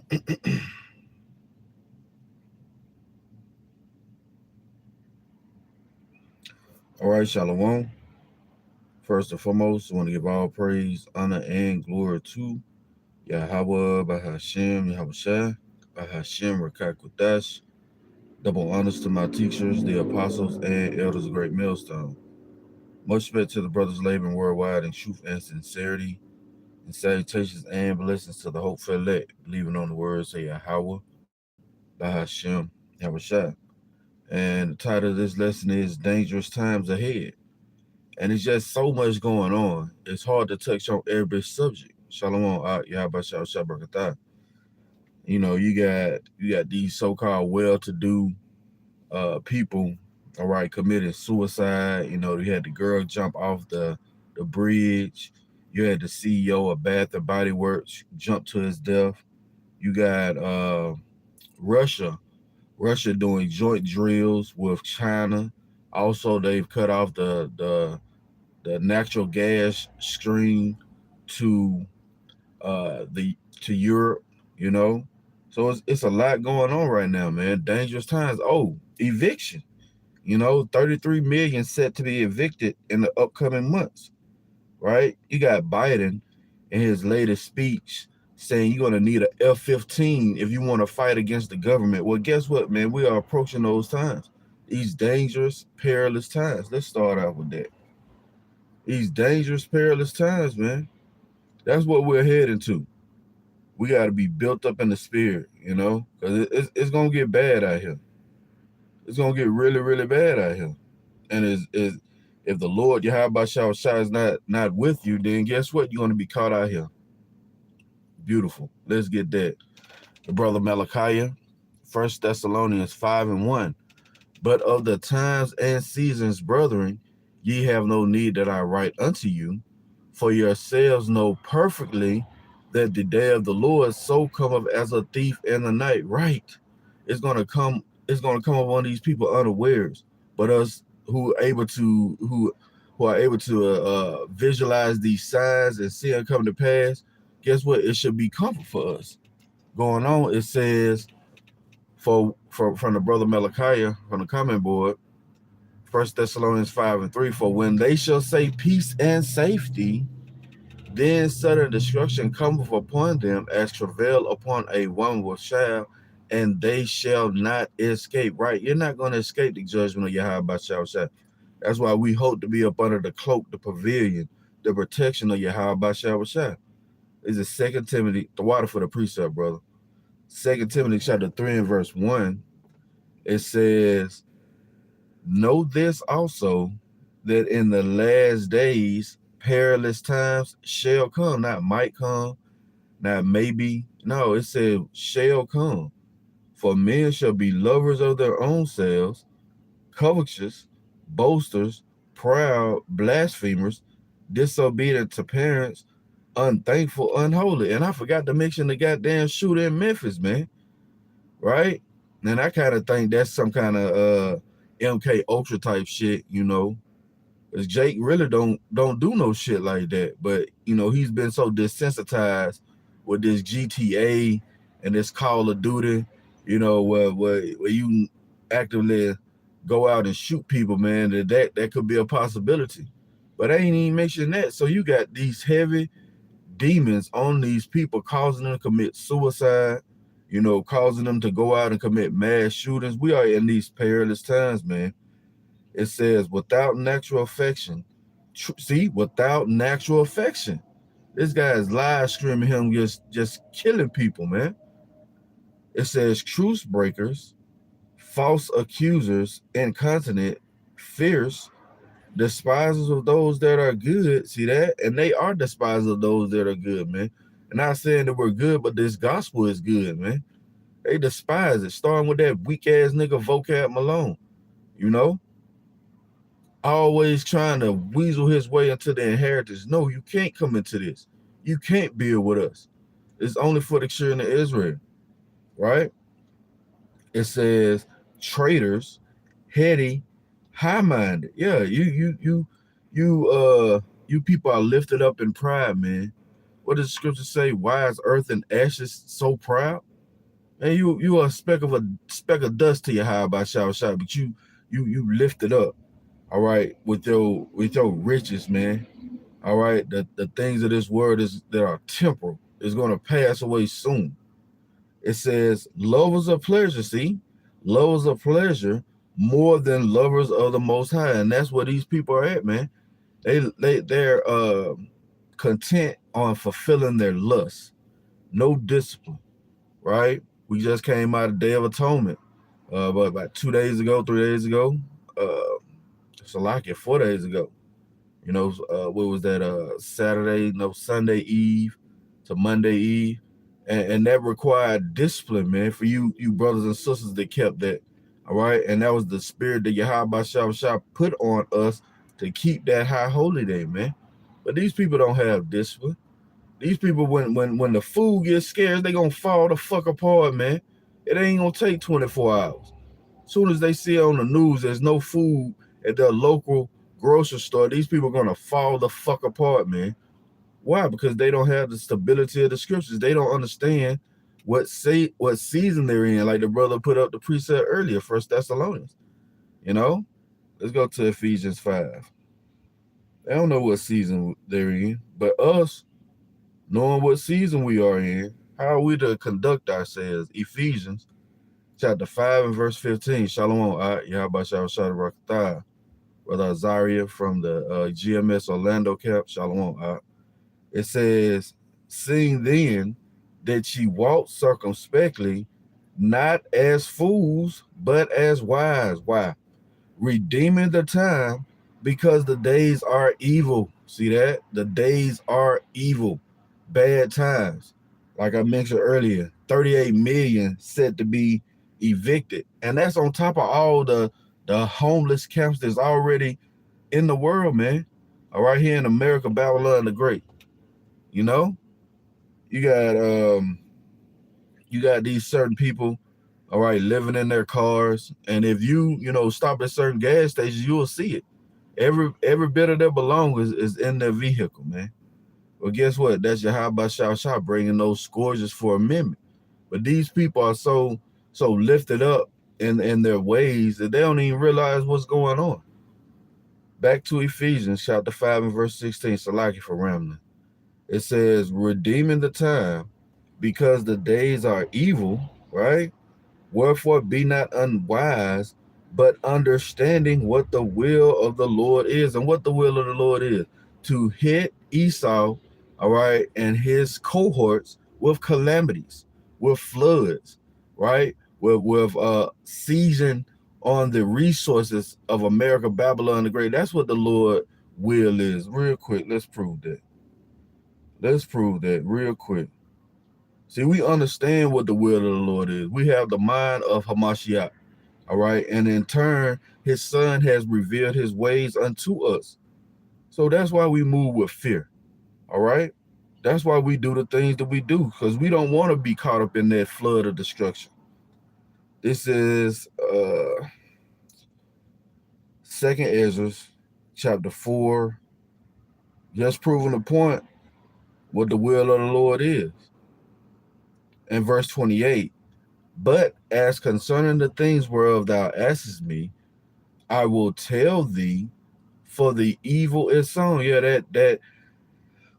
All right, Shalom. First and foremost, I want to give all praise, honor, and glory to Yahawah, bahasham, Yahawashi, bahasham, Rawchaa Qadash. Double honors to my teachers, the apostles, and elders of Great Millstone. Much respect to the brothers laboring worldwide in truth and sincerity. And salutations and blessings to the hopeful elect, believing on the words of Yahawah, bahasham, Yahawashi. And the title of this lesson is Dangerous Times Ahead. And it's just so much going on. It's hard to touch on every subject. Shalom, Yahawashi, Shabbat. You got these so-called well-to-do people, all right, committed suicide. You had the girl jump off the bridge. You had the CEO of Bath and Body Works jump to his death. You got Russia doing joint drills with China. Also, they've cut off the natural gas stream to to Europe, you know. So it's a lot going on right now, man. Dangerous times. Oh, eviction. 33 million set to be evicted in the upcoming months, right? You got Biden in his latest speech saying you're gonna need an F-15 if you want to fight against the government. Well, guess what, man? We are approaching those times. These dangerous, perilous times. Let's start out with that. These dangerous, perilous times, man. That's what we're heading to. We got to be built up in the spirit, because it's going to get bad out here. It's going to get really, really bad out here. And if the Lord, Yahawashi, is not with you, then guess what? You're going to be caught out here. Beautiful. Let's get that. The brother Malachi, 1 Thessalonians 5:1. But of the times and seasons, brethren, ye have no need that I write unto you, for yourselves know perfectly that the day of the Lord so cometh as a thief in the night. Right. It's gonna come upon these people unawares. But us who are able to visualize these signs and see them come to pass, guess what? It should be comfort for us. Going on, it says from the brother Malachi from the comment board, 1 Thessalonians 5:3, for when they shall say peace and safety, then sudden destruction cometh upon them as travail upon a woman with child, and they shall not escape. Right? You're not going to escape the judgment of Yahawashi. That's why we hope to be up under the cloak, the pavilion, the protection of Yahawashi. Is it 2 Timothy, the water for the precept, brother. 2 Timothy chapter 3 and verse 1. It says, know this also, that in the last days perilous times shall come. Not might come, not maybe. No, it said shall come. For men shall be lovers of their own selves, covetous, boasters, proud, blasphemers, disobedient to parents, unthankful, unholy. And I forgot to mention the goddamn shooter in Memphis, man. Right? And I kind of think that's some kind of MK Ultra type shit, Cause Jake really don't do no shit like that. But he's been so desensitized with this GTA and this Call of Duty, where you actively go out and shoot people, man. That could be a possibility. But I ain't even mentioned that. So you got these heavy demons on these people, causing them to commit suicide, causing them to go out and commit mass shootings. We are in these perilous times, man. It says, without natural affection. Without natural affection. This guy is live streaming him just killing people, man. It says, truce breakers, false accusers, incontinent, fierce, despisers of those that are good. See that? And they are despisers of those that are good, man. And not saying that we're good, but this gospel is good, man. They despise it. Starting with that weak ass nigga Vocab Malone, always trying to weasel his way into the inheritance. No, you can't come into this. You can't build with us. It's only for the children of Israel, right? It says traitors, heady, high-minded. Yeah, you people are lifted up in pride, man. What does the scripture say? Why is earth and ashes so proud? And you are a speck of dust to Yahawashi, but you lift it up, all right, with your riches, man. All right. The things of this world that are temporal is gonna pass away soon. It says lovers of pleasure, see, lovers of pleasure more than lovers of the most high. And that's where these people are at, man. They're content on fulfilling their lust, no discipline, right? We just came out of Day of Atonement, but about 2 days ago, 3 days ago, so like it 4 days ago. You know, what was that? Sunday Eve to Monday Eve, and that required discipline, man, for you brothers and sisters that kept that. All right, and that was the spirit that Yahawashi put on us to keep that high holy day, man. But these people don't have discipline. These people, when the food gets scarce, they gonna fall the fuck apart, man. It ain't gonna take 24 hours. As soon as they see on the news there's no food at their local grocery store, these people are gonna fall the fuck apart, man. Why? Because they don't have the stability of the scriptures. They don't understand what season they're in. Like the brother put up the precept earlier, 1 Thessalonians. You know? Let's go to Ephesians 5. They don't know what season they're in. But us, knowing what season we are in, how are we to conduct ourselves? Ephesians Chapter 5 and verse 15. Shalom, Yahawashi Rakatah. Brother Azaria from the GMS Orlando camp. Shalom. It says, seeing then that ye walk circumspectly, not as fools, but as wise. Why? Redeeming the time, because the days are evil. See that? The days are evil. Bad times. Like I mentioned earlier, 38 million set to be evicted. And that's on top of all the homeless camps that's already in the world, man. All right, here in America, Babylon the Great. You know? You got these certain people, all right, living in their cars. And if you stop at certain gas stations, you will see it. Every bit of their belongings is in their vehicle, man. Well, guess what? That's Yahawashi bringing those scourges for amendment. But these people are so lifted up in their ways that they don't even realize what's going on. Back to Ephesians chapter 5 and verse 16. Salaki for rambling. It says, redeeming the time, because the days are evil, right? Wherefore be not unwise, but understanding what the will of the Lord is. And what the will of the Lord is, to hit Esau, all right, and his cohorts with calamities, with floods, right? With seizing on the resources of America, Babylon the Great. That's what the Lord will is. Real quick, let's prove that. Let's prove that real quick. See, we understand what the will of the Lord is. We have the mind of Hamashiach, all right? And in turn, his son has revealed his ways unto us. So that's why we move with fear, all right? That's why we do the things that we do, because we don't want to be caught up in that flood of destruction. This is 2nd Ezra, chapter 4, just proving the point what the will of the Lord is. In verse 28, but as concerning the things whereof thou askest me, I will tell thee, for the evil is sown. Yeah, that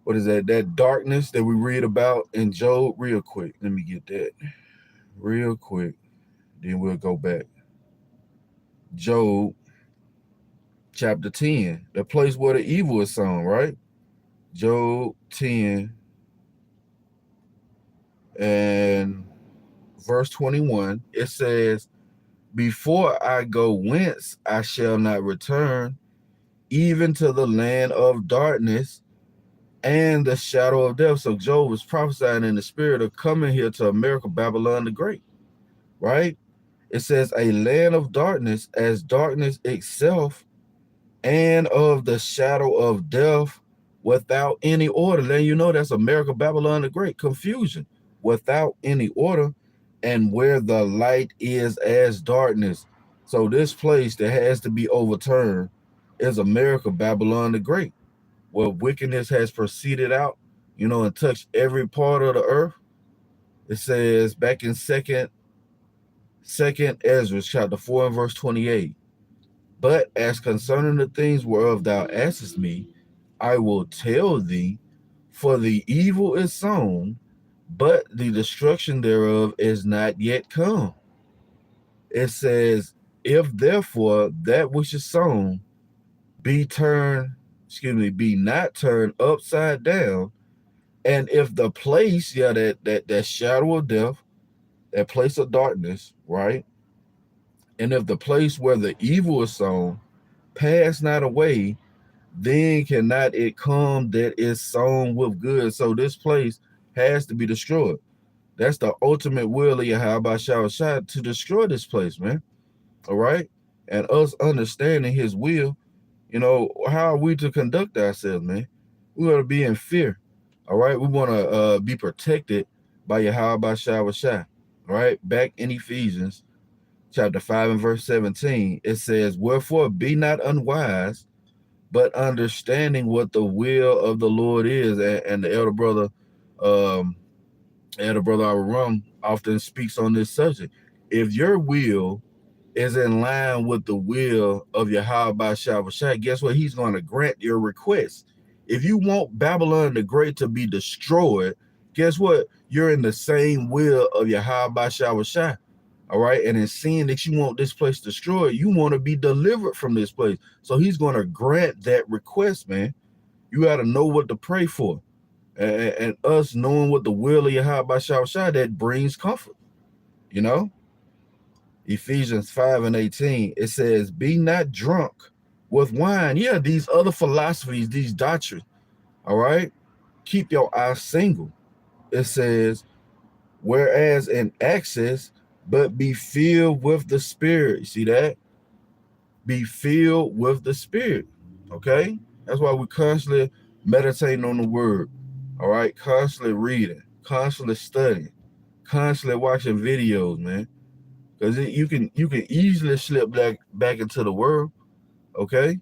what is that? That darkness that we read about in Job. Real quick, let me get that real quick. Then we'll go back. Job chapter 10, the place where the evil is sown, right? Job 10 and verse 21, it says, before I go whence I shall not return, even to the land of darkness and the shadow of death. So Job was prophesying in the spirit of coming here to America, Babylon the Great, right? It says a land of darkness, as darkness itself, and of the shadow of death, without any order. Then you know that's America, Babylon the Great. Confusion, without any order, and where the light is as darkness. So this place that has to be overturned is America, Babylon the Great, where wickedness has proceeded out, and touched every part of the earth. It says back in 2nd 2nd Ezra chapter 4 and verse 28. But as concerning the things whereof thou askest me, I will tell thee, for the evil is sown, but the destruction thereof is not yet come. It says, if therefore that which is sown be not turned upside down, and if the place, that shadow of death, that place of darkness, right? And if the place where the evil is sown pass not away, then cannot it come that is sown with good. So this place has to be destroyed. That's the ultimate will of Yahawashi, to destroy this place, man. All right? And us understanding his will, how are we to conduct ourselves, man? We want to be in fear. All right? We want to be protected by Yahawashi. All right? Back in Ecclesias Chapter 5 and verse 17, it says, wherefore be not unwise, but understanding what the will of the Lord is. And the elder brother Aram often speaks on this subject. If your will is in line with the will of Yahawashi, guess what? He's going to grant your request. If you want Babylon the Great to be destroyed, guess what? You're in the same will of Yahawashi. All right. And in seeing that you want this place destroyed, you want to be delivered from this place. So he's going to grant that request, man. You got to know what to pray for. And us knowing what the will of Yahawashi, that brings comfort. Ecclesias 5 and 18, it says, be not drunk with wine. Yeah, these other philosophies, these doctrines. All right. Keep your eyes single. It says, whereas in excess, but be filled with the Spirit. You see that? Be filled with the Spirit. Okay? That's why we constantly meditating on the word. All right? Constantly reading, constantly studying, constantly watching videos, man. Because you can easily slip back into the world. Okay?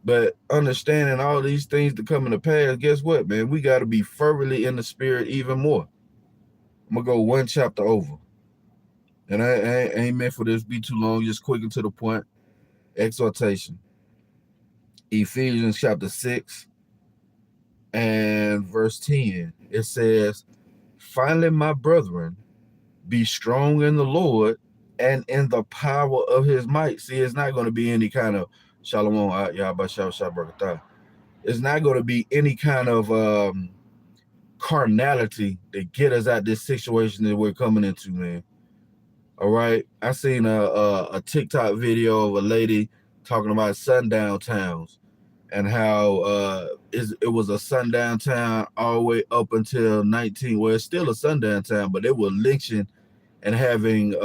But understanding all these things to come in the past, guess what, man? We got to be fervently in the Spirit even more. I'm going to go one chapter over. And I ain't meant for this to be too long, just quick and to the point. Exhortation. Ecclesias chapter 6 and verse 10. It says, finally, my brethren, be strong in the Lord and in the power of his might. See, it's not going to be any kind of Shalom, Yahawashi. It's not going to be any kind of carnality to get us out this situation that we're coming into, man. All right. I seen a TikTok video of a lady talking about sundown towns and how it was a sundown town all the way up until 19. Well, it's still a sundown town, but they were lynching and having it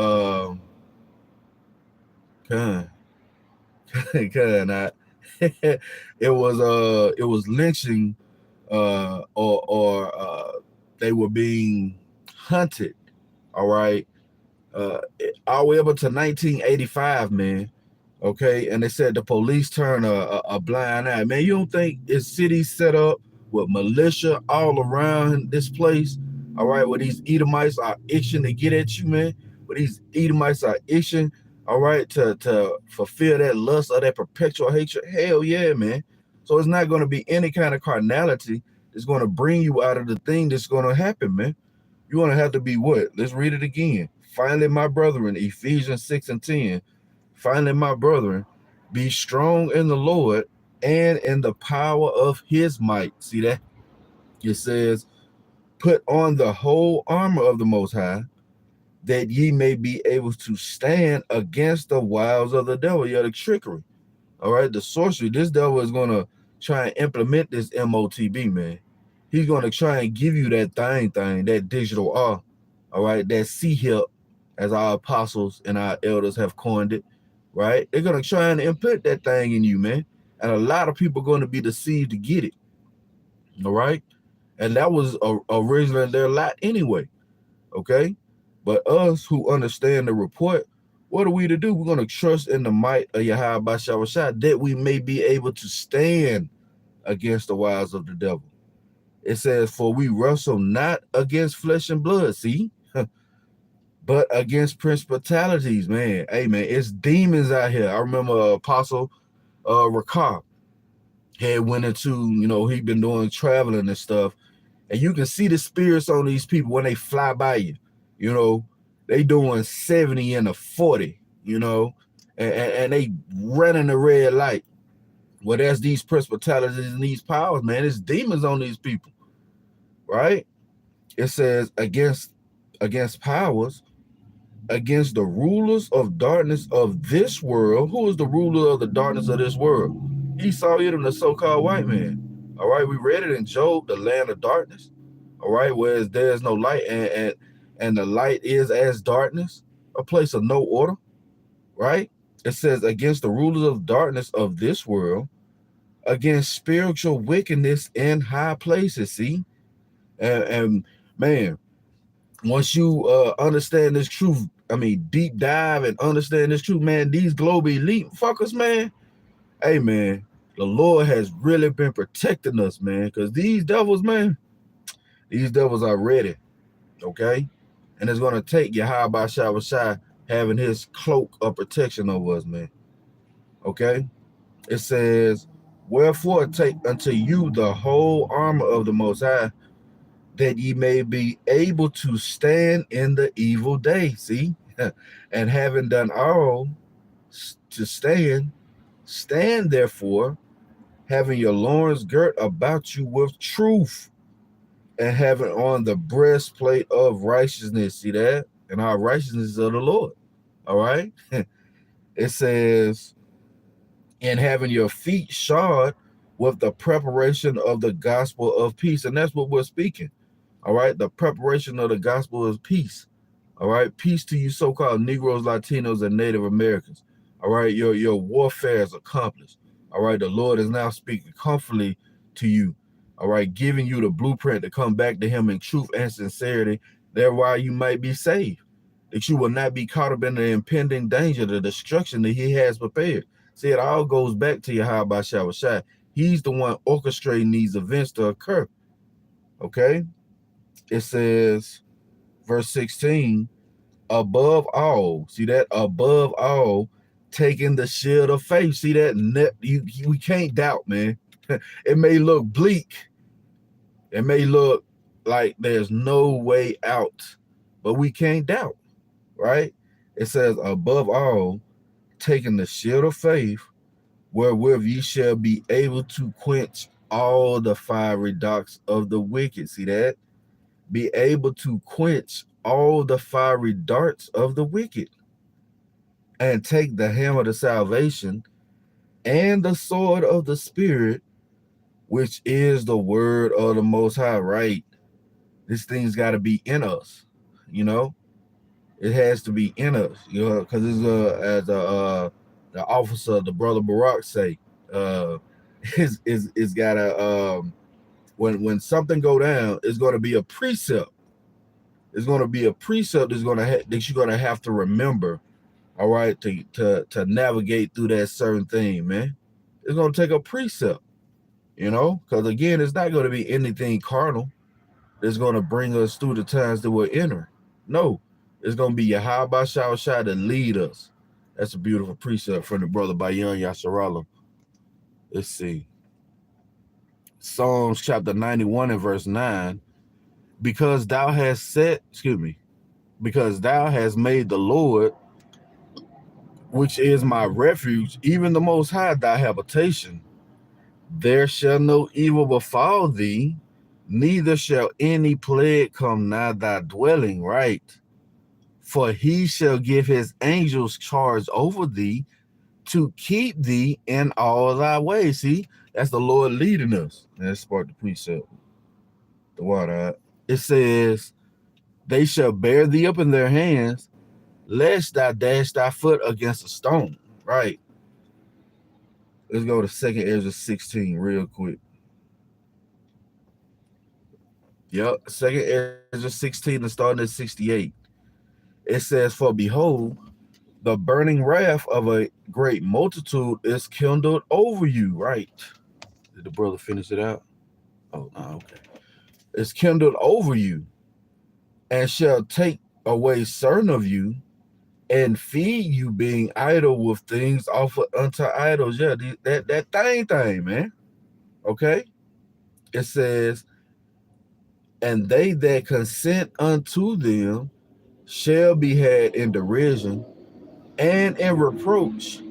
was lynching or they were being hunted. All right. All the way up until 1985, man. Okay, and they said the police turned a blind eye. Man, you don't think it's cities set up with militia all around this place? All right, where these Edomites are itching to get at you, man. Where these Edomites are itching, all right, to fulfill that lust or that perpetual hatred. Hell yeah, man. So it's not going to be any kind of carnality that's going to bring you out of the thing that's going to happen, man. You're going to have to be what? Let's read it again. Finally, my brethren, Ecclesias 6 and 10. Finally, my brethren, be strong in the Lord and in the power of his might. See that? It says, put on the whole armor of the Most High, that ye may be able to stand against the wiles of the devil. Yeah, the trickery. All right, the sorcery. This devil is going to try and implement this MOTB, man. He's going to try and give you that thing, that digital R. All right, that C-help, as our apostles and our elders have coined it. Right? They're going to try and implant that thing in you, man. And a lot of people are going to be deceived to get it. All right? And that was originally their lot anyway. Okay? But us who understand the report, what are we to do? We're going to trust in the might of Yahawashi, that we may be able to stand against the wiles of the devil. It says, for we wrestle not against flesh and blood, see? but against principalities, man. Hey, man, it's demons out here. I remember Apostle Rawchaa had went into, he'd been doing traveling and stuff, and you can see the spirits on these people when they fly by you. They doing 70 and a 40, and they running the red light. Well, there's these principalities and these powers, man. It's demons on these people, right? It says against powers, against the rulers of darkness of this world. Who is the ruler of the darkness of this world? Esau, Edom, the so-called white man. All right, we read it in Job, the land of darkness. All right, whereas there's no light, and the light is as darkness, a place of no order, right? It says against the rulers of darkness of this world, against spiritual wickedness in high places. See, and man, once you understand this truth, deep dive and understand this truth, man, these global elite fuckers, man, hey, man, the Lord has really been protecting us, man, because these devils are ready, okay? And it's going to take Yahawashi having his cloak of protection over us, man, okay? It says, wherefore take unto you the whole armor of the Most High, that ye may be able to stand in the evil day. See, and having done all to stand therefore, having your loins girt about you with truth, and having on the breastplate of righteousness. See that? And our righteousness is of the Lord. All right. It says, and having your feet shod with the preparation of the gospel of peace. And that's what we're speaking. All right, the preparation of the gospel is peace. All right, peace to you so-called Negroes, Latinos, and Native Americans. All right, your warfare is accomplished. All right, the Lord is now speaking comfortably to you. All right, giving you the blueprint to come back to him in truth and sincerity, thereby you might be saved, that you will not be caught up in the impending danger, the destruction that he has prepared. See, it all goes back to Yahawashi. He's the one orchestrating these events to occur. Okay? It says, verse 16, above all, see that? Above all, taking the shield of faith. See that? We can't doubt, man. It may look bleak. It may look like there's no way out, but we can't doubt, right? It says, above all, taking the shield of faith, wherewith ye shall be able to quench all the fiery darts of the wicked. See that? Be able to quench all the fiery darts of the wicked, and take the hammer of salvation and the sword of the Spirit, which is the word of the Most High, right? This thing's got to be in us, It has to be in us, because it's as the officer, the brother Barak say, it's got to, when something go down, it's going to be a precept. It's going to be a precept that you're going to have to remember, all right, to navigate through that certain thing, man. It's going to take a precept, because again, it's not going to be anything carnal that's going to bring us through the times that we're entering. No, it's going to be Yahawashi to lead us. That's a beautiful precept from the brother Bayan Yasharallah. Let's see. Psalms chapter 91 and verse 9. Because thou hast made the Lord, which is my refuge, even the Most High thy habitation, there shall no evil befall thee, neither shall any plague come nigh thy dwelling, right? For he shall give his angels charge over thee to keep thee in all thy ways. See, that's the Lord leading us. That's part of the precept. The water. It says, they shall bear thee up in their hands, lest thou dash thy foot against a stone. Right. Let's go to 2 Ezra 16 real quick. Yep, 2 Ezra 16 and starting at 68. It says, for behold, the burning wrath of a great multitude is kindled over you. Right. Did the brother finish it out? Oh, no, okay. It's kindled over you, and shall take away certain of you and feed you, being idle with things offered unto idols. Yeah, that thing, man. Okay? It says, and they that consent unto them shall be had in derision and in reproach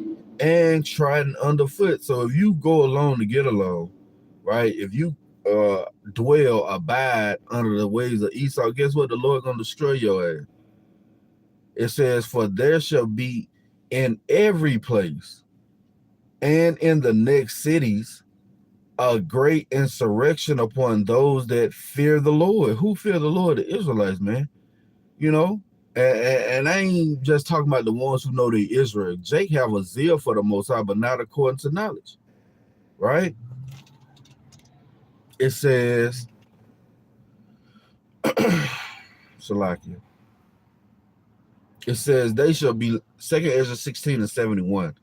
and trodden underfoot. So if you go along to get along, right? If you abide under the ways of Esau, guess what? The Lord gonna destroy your ass. It says, for there shall be in every place and in the next cities a great insurrection upon those that fear the Lord. Who fear the Lord? The Israelites, man. You know, and I ain't just talking about the ones who know they Israel. Jake have a zeal for the Most High, but not according to knowledge, right? It says, Salakia. It says they shall be, 2nd Ezra 16:71.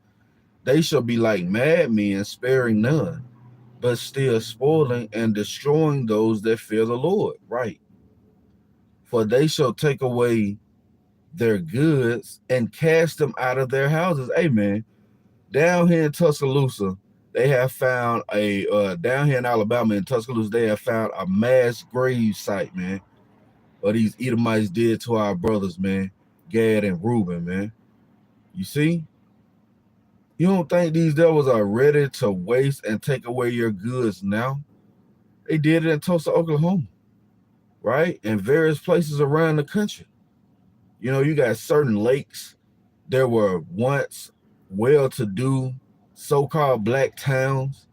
They shall be like madmen, sparing none, but still spoiling and destroying those that fear the Lord, right? For they shall take away their goods and cast them out of their houses. Amen. Down here in Tuscaloosa, they have found down here in Alabama in Tuscaloosa, they have found a mass grave site, man. What these Edomites did to our brothers, man. Gad and Reuben, man. You see? You don't think these devils are ready to waste and take away your goods now? They did it in Tulsa, Oklahoma, right? And various places around the country. You know, you got certain lakes. There were once well-to-do so-called black towns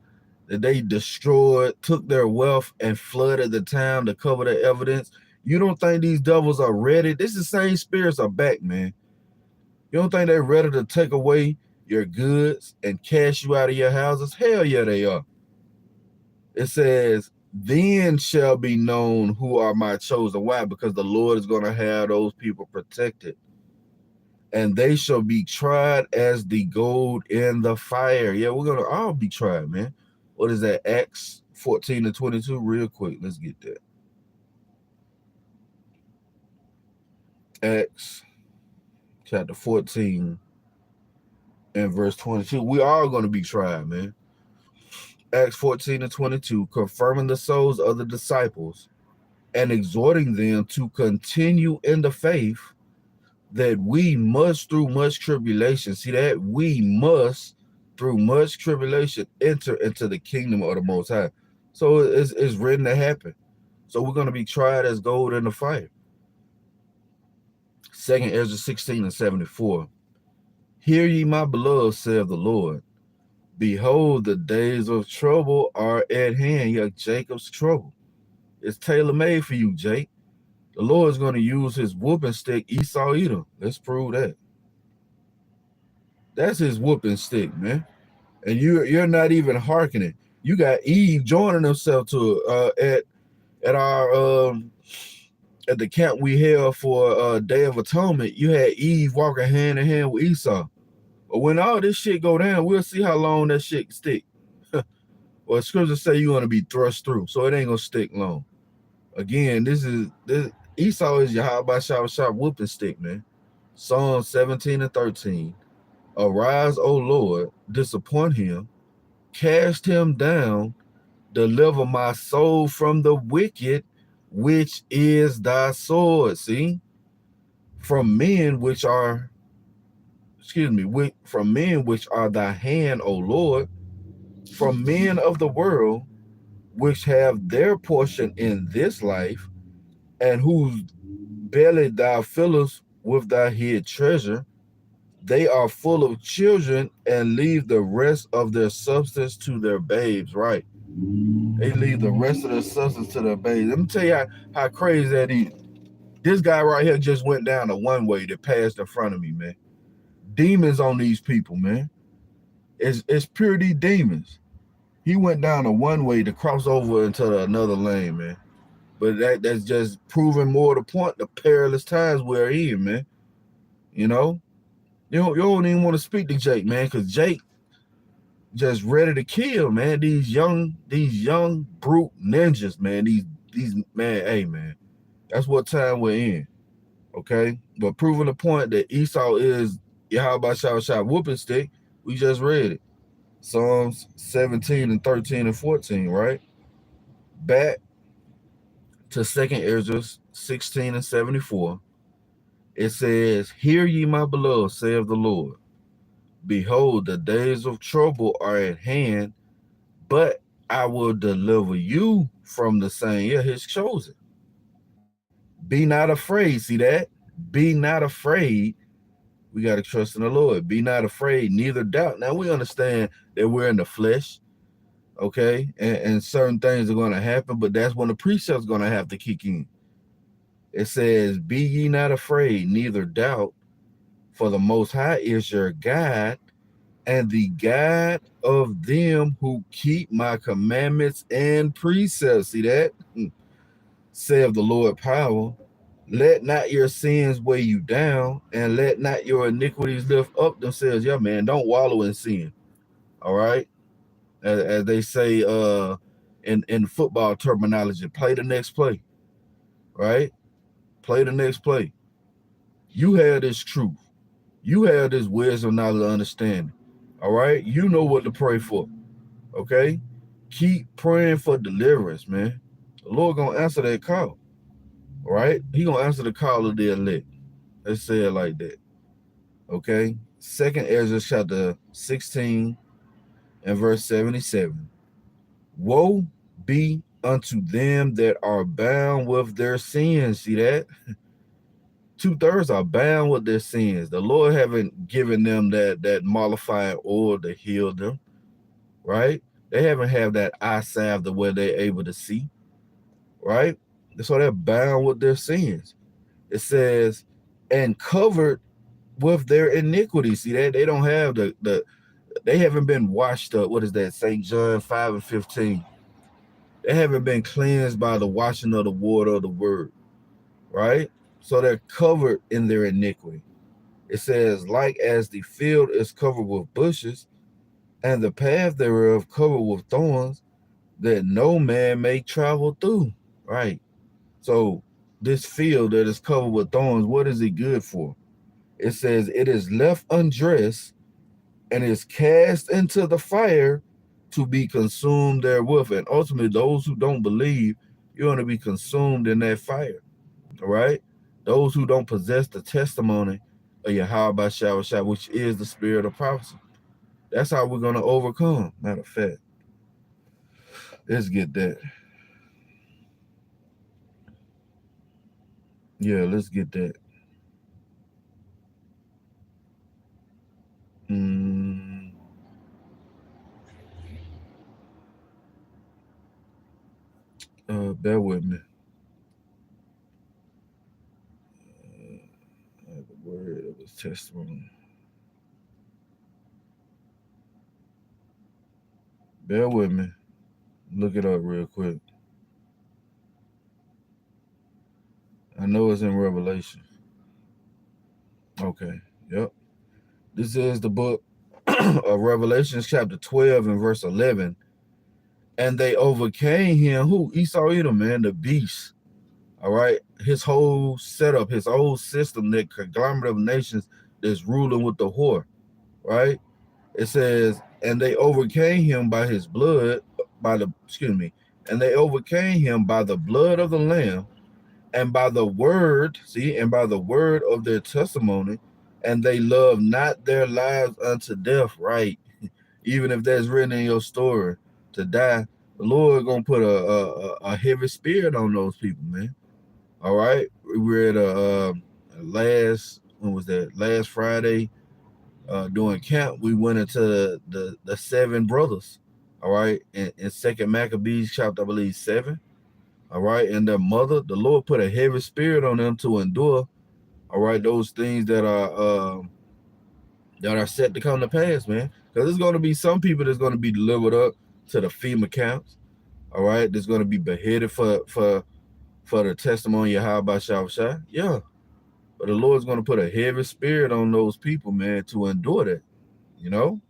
that they destroyed, took their wealth, and flooded the town to cover the evidence. You don't think these devils are ready? This is the same spirits are back, man. You don't think they're ready to take away your goods and cast you out of your houses? Hell yeah, they are. It says, then shall be known who are my chosen. Why? Because the Lord is going to have those people protected. And they shall be tried as the gold in the fire. Yeah, we're going to all be tried, man. What is that? Acts 14:22. Real quick. Let's get that. Acts chapter 14 and verse 22. We are going to be tried, man. Acts 14:22, confirming the souls of the disciples and exhorting them to continue in the faith, that we must through much tribulation, see that? We must through much tribulation enter into the kingdom of the Most High. So it's written to happen. So we're going to be tried as gold in the fire. 2nd Ezra 16:74. Hear ye, my beloved, saith the Lord. Behold, the days of trouble are at hand. Yeah, Jacob's trouble. It's tailor-made for you, Jake. The Lord is going to use his whooping stick, Esau Edom. Let's prove that. That's his whooping stick, man. And you're not even hearkening. You got Eve joining himself to at our at the camp we held for Day of Atonement. You had Eve walking hand in hand with Esau. But when all this shit go down, we'll see how long that shit stick. Well, scriptures say you're gonna be thrust through, so it ain't gonna stick long. Again, this Esau is Yahawashi whooping stick, man. Psalm 17:13. Arise, O Lord, disappoint him, cast him down, deliver my soul from the wicked, which is thy sword. See, from men which are, from men which are thy hand, O Lord, from men of the world, which have their portion in this life, and whose belly thou fillest with thy hid treasure. They are full of children and leave the rest of their substance to their babes, right? They leave the rest of their substance to their babes. Let me tell you how crazy that is. This guy right here just went down a one-way that passed in front of me, man. Demons on these people, man. It's purely demons. He went down a one-way to cross over into another lane, man. But that's just proving more the point, the perilous times we're in, man. You know? You don't even want to speak to Jake, man, because Jake just ready to kill, man. These young brute ninjas, man. These man, hey, man. That's what time we're in. Okay, but proving the point that Esau is Yahawashi whooping stick, we just read it. Psalms 17 and 13 and 14, right? Back to 2nd Ezra 16 and 74. It says, "Hear ye, my beloved, saith the Lord. Behold, the days of trouble are at hand, but I will deliver you from the same." Yeah, his chosen. Be not afraid. See that? Be not afraid. We got to trust in the Lord. Be not afraid, neither doubt. Now, we understand that we're in the flesh, okay? And certain things are going to happen, but that's when the precept's going to have to kick in. It says, "Be ye not afraid, neither doubt, for the Most High is your God, and the God of them who keep my commandments and precepts." See that? Saith the Lord power. Let not your sins weigh you down, and let not your iniquities lift up themselves. Yeah, man, don't wallow in sin. All right, as they say in football terminology, play the next play. Right, play the next play. You have this truth. You have this wisdom, knowledge, understanding. All right, you know what to pray for. Okay, keep praying for deliverance, man. The Lord gonna answer that call. All right, He gonna answer the call of the elect. Let's say it like that. Okay, 2nd Ezra chapter 16 and verse 77. Woe be unto them that are bound with their sins. See that? 2/3 are bound with their sins. The Lord haven't given them that mollifying oil to heal them, right? They haven't have that eye salve to where they're able to see, right? So they're bound with their sins. It says, and covered with their iniquity. See that? They don't have they haven't been washed up. What is that? St. John 5 and 15. They haven't been cleansed by the washing of the water of the word, right? So they're covered in their iniquity. It says, like as the field is covered with bushes, and the path thereof covered with thorns, that no man may travel through. Right. So this field that is covered with thorns, what is it good for? It says it is left undressed and is cast into the fire to be consumed therewith. And ultimately, those who don't believe, you're going to be consumed in that fire. All right. Those who don't possess the testimony of Yahawashi, which is the spirit of prophecy. That's how we're going to overcome. Matter of fact, let's get that. Yeah, let's get that. Bear with me. The word of his testimony. Bear with me. Look it up real quick. I know it's in Revelation. Okay. Yep. This is the book of Revelation, chapter 12 and verse 11. And they overcame him. Who? Esau Edom, man, the beast. All right. His whole setup, his whole system, that conglomerate of nations that's ruling with the whore. Right? It says, and they overcame him by his blood, and they overcame him by the blood of the Lamb and by the word, and by the word of their testimony, and they love not their lives unto death, right? Even if that's written in your story to die, the Lord gonna put a heavy spirit on those people, man. All right, we were at when was that? Last Friday, during camp, we went into the seven brothers. All right, in Second Maccabees chapter, I believe 7. All right, and their mother, the Lord put a heavy spirit on them to endure. All right, those things that are set to come to pass, man. Because there's going to be some people that's going to be delivered up to the FEMA camps. All right, that's going to be beheaded for the testimony of Yahawashi. Yeah, but the Lord's going to put a heavy spirit on those people, man, to endure that. You know.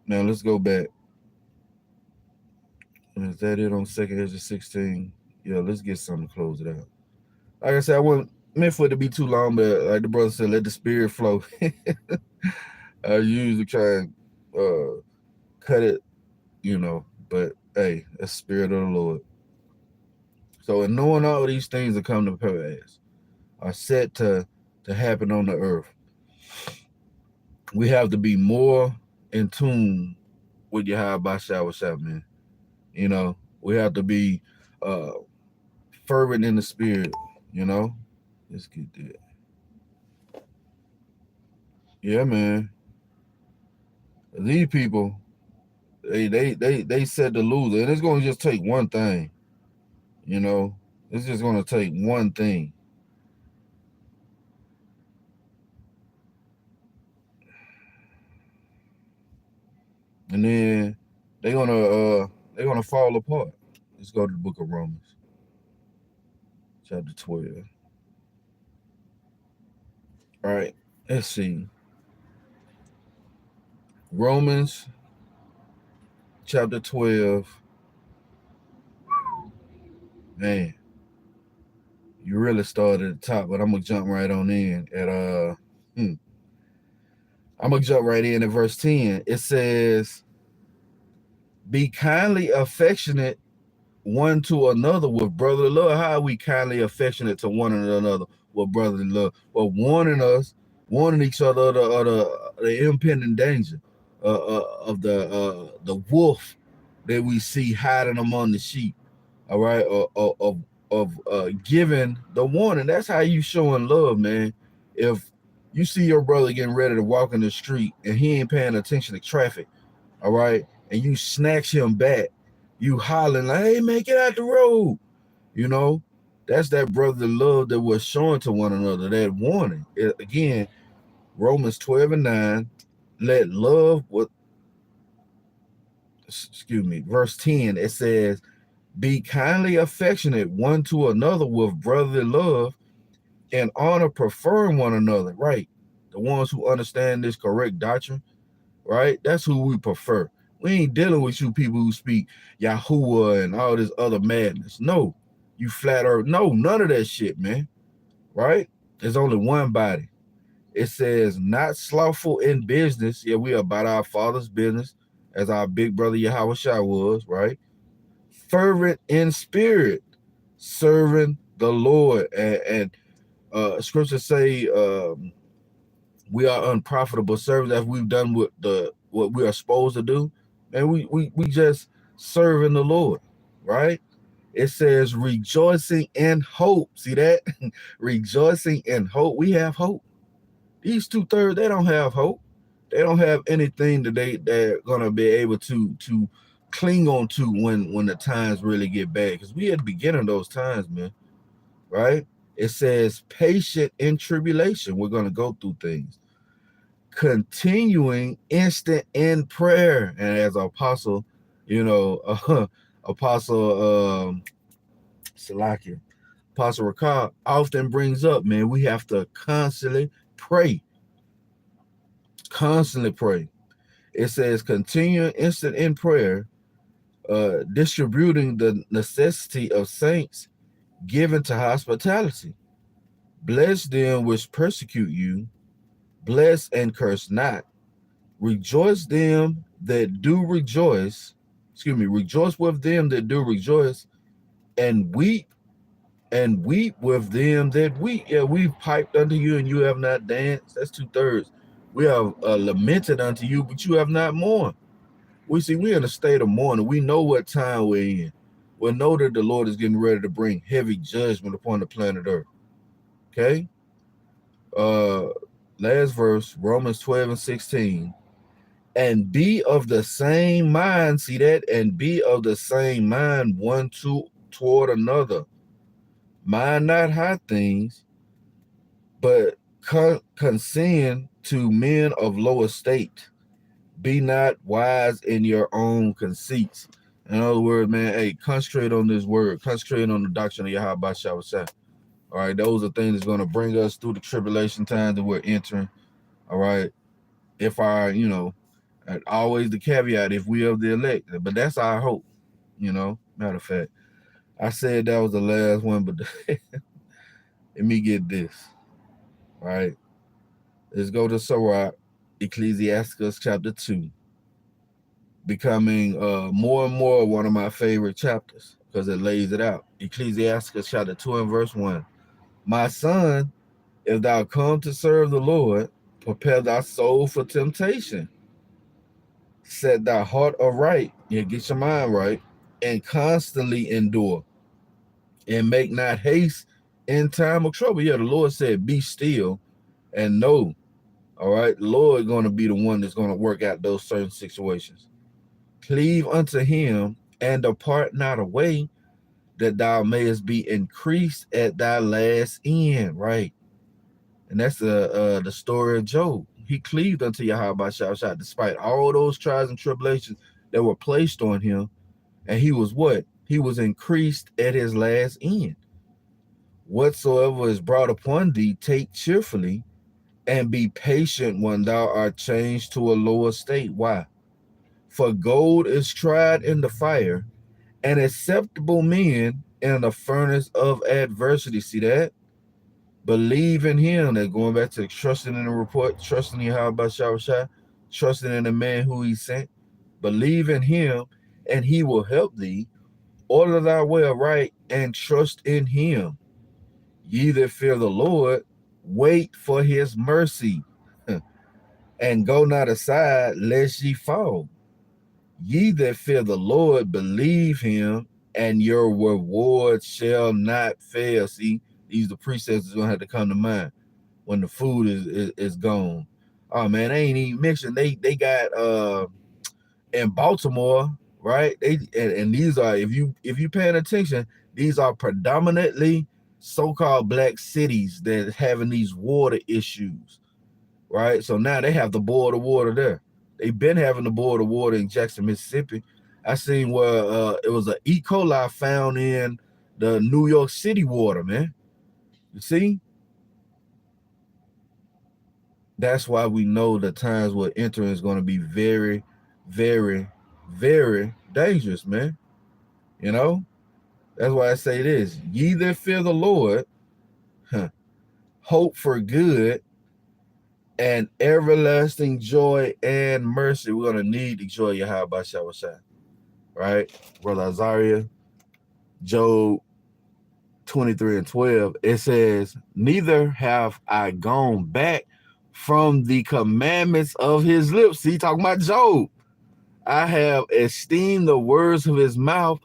Now let's go back. Is that it on 2nd Ezra 16? Yeah, let's get something to close it out. Like I said, meant for it to be too long, but like the brother said, let the spirit flow. I usually try and cut it, but hey, that's the spirit of the Lord. So in knowing all these things that come to pass are set to happen on the earth, we have to be more in tune with Yahawashi, man. We have to be fervent in the spirit, Let's get that. Yeah, man. These people, they said the loser, and it's gonna just take one thing, It's just gonna take one thing. And then they're gonna fall apart. Let's go to the book of Romans, chapter 12. All right, let's see. Romans chapter 12. Man, you really started at the top, but I'm gonna jump right on in at I'm gonna jump right in at verse 10. It says, "Be kindly affectionate one to another with brotherly love." How are we kindly affectionate to one another with brotherly love? Well, warning each other of the impending danger of the wolf that we see hiding among the sheep. All right, of giving the warning. That's how you showing love, man. If you see your brother getting ready to walk in the street and he ain't paying attention to traffic, all right, and you snatch him back, you hollering like, "Hey man, get out the road," that's that brotherly love that we're showing to one another, that warning. Again, Romans 12:9, let love with verse 10, it says, "Be kindly affectionate one to another with brotherly love, and honor, preferring one another." Right, the ones who understand this correct doctrine, right? That's who we prefer. We ain't dealing with you people who speak Yahuwah and all this other madness. No, you flat earth. No, none of that shit, man. Right? There's only one body. It says, "Not slothful in business." Yeah, we are about our Father's business, as our big brother Yahawashi was, right? "Fervent in spirit, serving the Lord." And scriptures say, we are unprofitable servants as we've done what we are supposed to do. And we just serving the Lord, right? It says, "Rejoicing in hope." See that? Rejoicing in hope. We have hope. These 2/3, they don't have hope. They don't have anything that they're gonna be able to cling on to when the times really get bad. Because we at the beginning of those times, man, right? It says, "Patient in tribulation." We're gonna go through things. "Continuing instant in prayer." And as apostle, apostle Salakia, Apostle Rawchaa often brings up, man, we have to constantly pray. Constantly pray. It says, "Continuing instant in prayer, distributing the necessity of saints, given to hospitality. Bless them which persecute you, bless and curse not. Rejoice them that do rejoice." Rejoice with them that do rejoice, and weep with them that weep. Yeah, we've piped unto you, and you have not danced. That's 2/3. We have lamented unto you, but you have not mourned. We're in a state of mourning. We know what time we're in. We know that the Lord is getting ready to bring heavy judgment upon the planet Earth. Okay. Last verse, Romans 12:16. "And be of the same mind." See that? "And be of the same mind one toward another. Mind not high things, but consent to men of low estate. Be not wise in your own conceits." In other words, man, hey, concentrate on this word. Concentrate on the doctrine of Yahawashi. All right, those are things that's going to bring us through the tribulation time that we're entering. All right, if and always the caveat, if we of the elect, but that's our hope. Matter of fact, I said that was the last one, but Let me get this. Right? Let's go to Sirach, Ecclesiastes Chapter 2. Becoming more and more one of my favorite chapters because it lays it out. Ecclesiastes Chapter 2 and verse 1. My son, if thou come to serve the Lord, prepare thy soul for temptation. Set thy heart aright, get your mind right, and constantly endure. And make not haste in time of trouble. Yeah, the Lord said, be still and know. All right, the Lord going to be the one that's going to work out those certain situations. Cleave unto him and depart not away, that thou mayest be increased at thy last end. Right. And that's the story of Job. He cleaved unto Yahawashi despite all those trials and tribulations that were placed on him. And he was what? He was increased at his last end. Whatsoever is brought upon thee, take cheerfully, and be patient when thou art changed to a lower state. Why? For gold is tried in the fire, and acceptable men in the furnace of adversity. See that? Believe in him. That going back to trusting in the report, trusting in Yahawashi, trusting in the man who he sent. Believe in him, and he will help thee. Order thy way aright, and trust in him. Ye that fear the Lord, wait for his mercy, and go not aside lest ye fall. Ye that fear the Lord, believe him, and your reward shall not fail. See, these are the precepts that's gonna have to come to mind when the food is gone. Oh man, they ain't even mentioned they got in Baltimore, right? And these are, if you paying attention, these are predominantly so-called black cities that having these water issues, right? So now they have to boil the water there. They've been having to boil the water in Jackson, Mississippi. I seen where it was an E. coli found in the New York City water, man. You see? That's why we know the times we're entering is going to be very, very, very dangerous, man. You know? That's why I say this. Ye that fear the Lord, hope for good and everlasting joy and mercy. We're going to need the joy of Yahawashi. Right? Brother Azariah, Job 23 and 12, it says, neither have I gone back from the commandments of his lips. See, talking about Job. I have esteemed the words of his mouth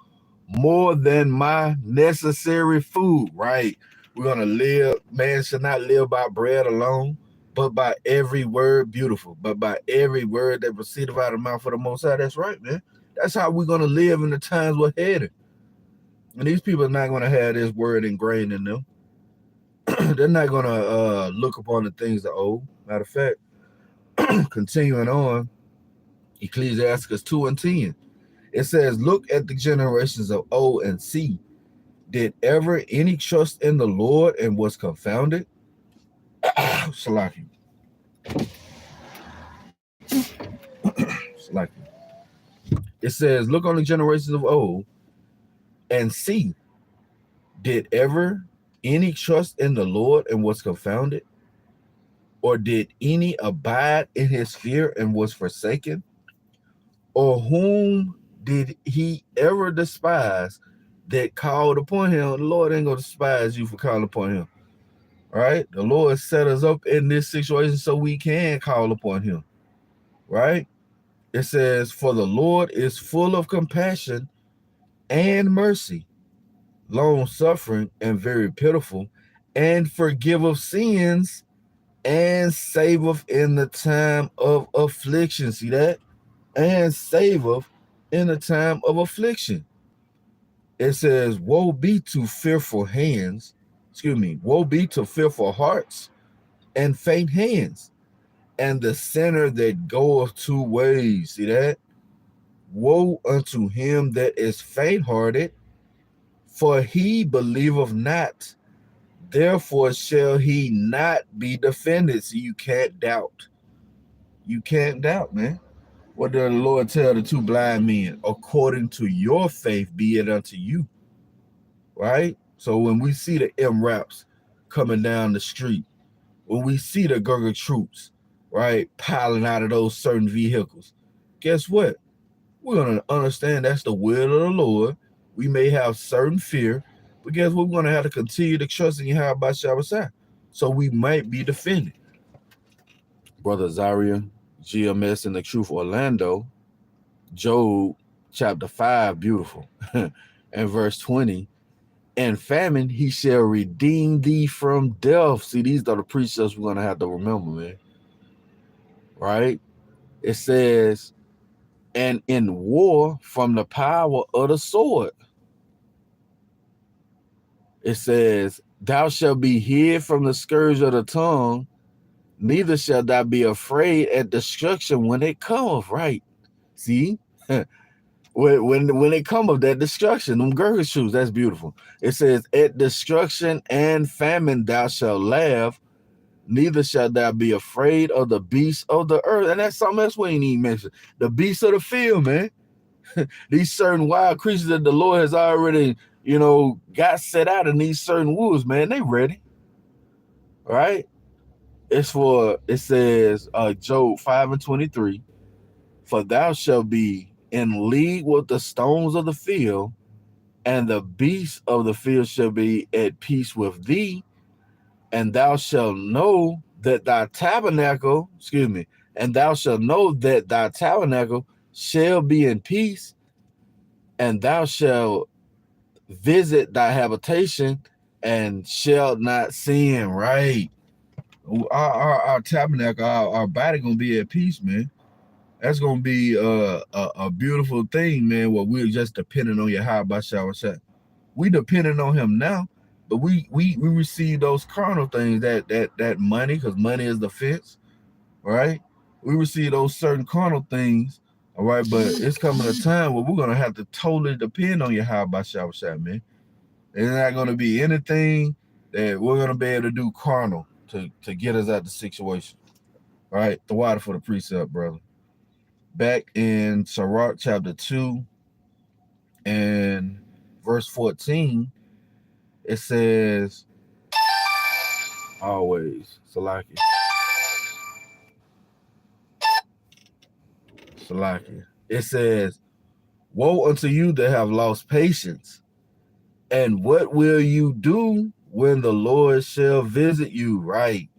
more than my necessary food. Right? We're going to live. Man should not live by bread alone, but by every word, beautiful, but by every word that proceedeth out of the mouth of the Most High. That's right, man. That's how we're going to live in the times we're headed. And these people are not going to have this word ingrained in them. They're not going to look upon the things of old. Matter of fact, continuing on, Ecclesiastes 2 and 10. It says, look at the generations of old and see, did ever any trust in the Lord and was confounded? Salaki. Salaki. It says, look on the generations of old and see, did ever any trust in the Lord and was confounded? Or did any abide in his fear and was forsaken? Or whom did he ever despise that called upon him? The Lord ain't going to despise you for calling upon him. Right? The Lord set us up in this situation so we can call upon him. Right? It says, for the Lord is full of compassion and mercy, long-suffering and very pitiful, and forgiveth sins, and saveth in the time of affliction. See that? And saveth in the time of affliction. It says, woe be to fearful hands, woe be to fearful hearts and faint hands, and the sinner that goeth two ways. See that? Woe unto him that is faint-hearted, for he believeth not, therefore shall he not be defended. So you can't doubt. You can't doubt, man. What did the Lord tell the two blind men? According to your faith be it unto you. Right? So when we see the M-Raps coming down the street, when we see the Gurga troops, right, piling out of those certain vehicles, guess what? We're going to understand that's the will of the Lord. We may have certain fear, but guess what? We're going to have to continue to trust in Yahawashi. So we might be defended. Brother Zaria, GMS and the Truth Orlando, Job chapter 5, beautiful, and verse 20, and famine he shall redeem thee from death. See, these are the precepts we're going to have to remember, man. Right? It says, and in war from the power of the sword. It says, thou shalt be hid from the scourge of the tongue, neither shalt thou be afraid at destruction when it cometh. Right? See? when it come of that destruction, them Gurkha shoes, that's beautiful. It says, at destruction and famine thou shalt laugh, neither shalt thou be afraid of the beasts of the earth. And that's something else we ain't even mentioned. The beasts of the field, man. These certain wild creatures that the Lord has already, got set out in these certain woods, man, they ready. Right? It says, Job 5 and 23, for thou shalt be in league with the stones of the field, and the beasts of the field shall be at peace with thee, and thou shalt know that thy tabernacle, shall be in peace, and thou shalt visit thy habitation and shalt not sin. Right? Our tabernacle, our body gonna be at peace, man. That's gonna be a beautiful thing, man. Where we're just depending on Yahawashi. We depending on him now, but we receive those carnal things, that money, because money is the fence, right? We receive those certain carnal things, all right. But it's coming a time where we're gonna have to totally depend on Yahawashi, man. There's not gonna be anything that we're gonna be able to do carnal to get us out of the situation, right? The water for the precept, brother. Back in Rawchaa Chapter 2 and verse 14, it says, always, Salaki. It says, woe unto you that have lost patience, and what will you do when the Lord shall visit you? Right?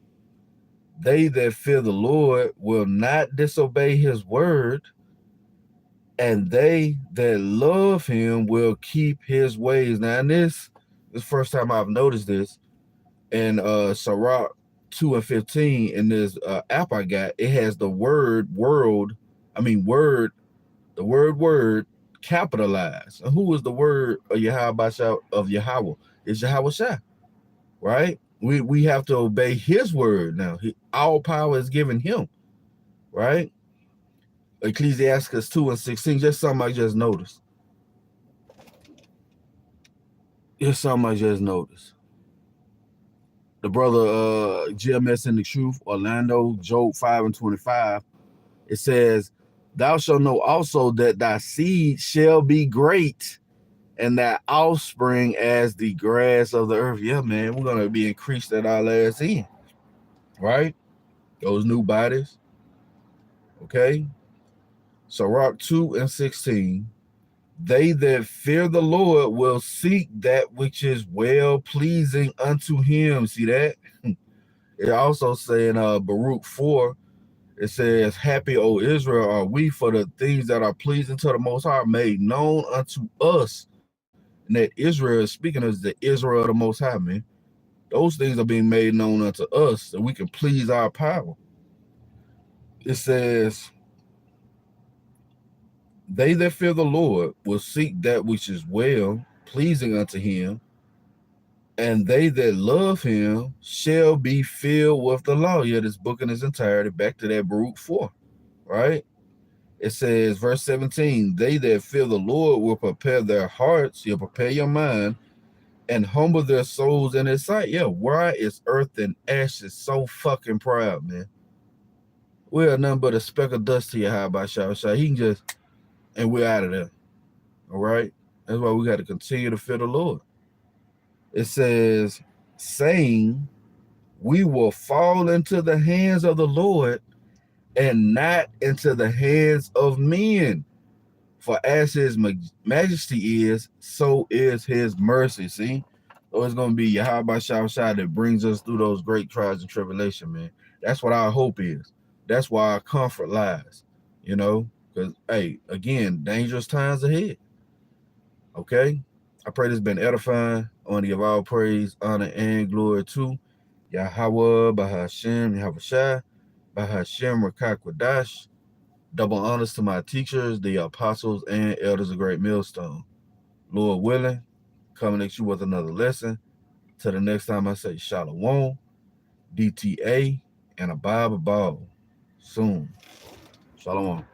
They that fear the Lord will not disobey his word, and they that love him will keep his ways. Now, in this first time I've noticed this in Sirach 2 and 15, in this app I got, it has the word capitalized. And who is the word of Yahawah? It's Yahawashi, right? We have to obey his word now. All power is given him, right? Ecclesiastes 2 and 16, just something I just noticed. The brother GMS in the Truth, Orlando, Job 5 and 25, it says, thou shalt know also that thy seed shall be great, and thy offspring as the grass of the earth. Yeah, man, we're going to be increased at our last end, right? Those new bodies, okay? Sirach 2 and 16, they that fear the Lord will seek that which is well pleasing unto him. See that? It also saying Baruch 4, it says, happy, O Israel, are we, for the things that are pleasing to the Most High made known unto us. And that Israel is speaking as the Israel of the Most High, man. Those things are being made known unto us so we can please our power. It says, they that fear the Lord will seek that which is well pleasing unto him, and they that love him shall be filled with the law. Yeah, this book in its entirety, back to that Baruch 4, right? It says, verse 17, they that fear the Lord will prepare their hearts, he'll prepare your mind, and humble their souls in his sight. Yeah, why is earth and ashes so fucking proud, man? We are nothing but a speck of dust to Yahawashi. He can just, and we're out of there, all right? That's why we got to continue to fear the Lord. It says, saying, we will fall into the hands of the Lord and not into the hands of men. For as his majesty is, so is his mercy. See? So it's going to be Yahawashi that brings us through those great trials and tribulation, man. That's what our hope is. That's why our comfort lies, you know, because, hey, again, dangerous times ahead. Okay? I pray this has been edifying. I want to give all praise, honor, and glory to Yahawah, bahasham, Yahawashi, bahasham, Rawchaa Qadash. Double honors to my teachers, the apostles and elders of Great Millstone. Lord willing, coming at you with another lesson. Till the next time I say Shalom, DTA, and a Bible ball soon. Shalom.